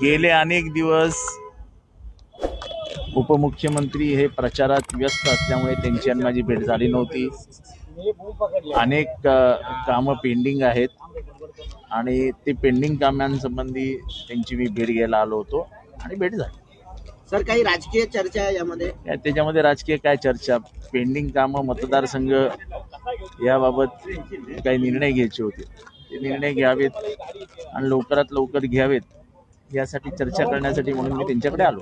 गेले अनेक दिवस उपमुख्यमंत्री हे प्रचारात व्यस्त असल्यामुळे त्यांची आणि माझी भेट झाली नव्हती. अनेक कामं पेंडिंग आहेत आणि ते पेंडिंग कामांसंबंधी त्यांची मी भेट घ्यायला आलो होतो आणि भेट झाली. सर, काही राजकीय चर्चा आहे यामध्ये? त्याच्यामध्ये राजकीय काय चर्चा? पेंडिंग कामं, मतदारसंघ याबाबत काही निर्णय घ्यायचे होते, ते निर्णय घ्यावेत आणि लवकरात लवकर घ्यावेत यासाठी चर्चा करण्यासाठी म्हणून मी त्यांच्याकडे आलो.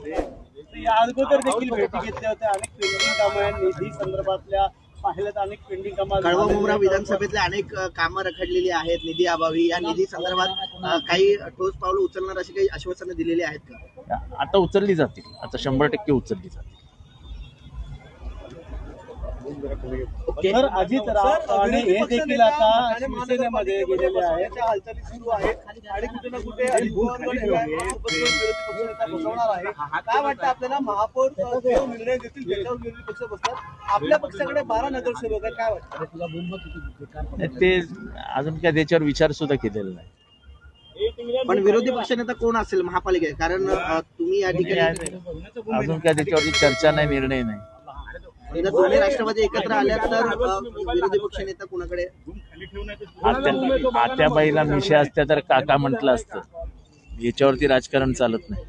या अगोदर देखील भेटी घेतल्या होत्या. अनेक पेंडिंग कामं आहेत, निधी संदर्भातल्या पाहिलं तर अनेक पेंडिंग कामं. कळवा विधानसभेतले अनेक कामं रखडलेली आहेत निधी अभावी. या निधी संदर्भात काही ठोस पावलं उचलणार अशी काही आश्वासनं दिलेली आहेत का? आता उचलली जातील, आता 100% उचलली जातील. सर, अजित राव आणि हे देखील आता शिवसेनेमध्ये गेलेले आहेत. त्या हालचाली सुरू आहेत आणि कुठे ना कुठे बसवणार आहे. काय वाटतं आपल्याला? महापौर जो निर्णय देतील त्याच्यावर विरोधी पक्ष बसतात. आपल्या पक्षाकडे 12 नगरसेवक आहेत. काय वाटतं? ते अजून काय त्याच्यावर विचार सुद्धा केलेला नाही. पण विरोधी पक्षनेता कोण असेल महापालिकेत? कारण तुम्ही या ठिकाणी अजून काय त्याच्यावरती चर्चा नाही, निर्णय नाही. जर दोन्ही राष्ट्रवादी एकत्र आल्या तर विरोधी पक्षनेता कुणाकडे? आत्याबाईला मिशा असत्या तर काका म्हटलं असतं. याच्यावरती राजकारण चालत नाही.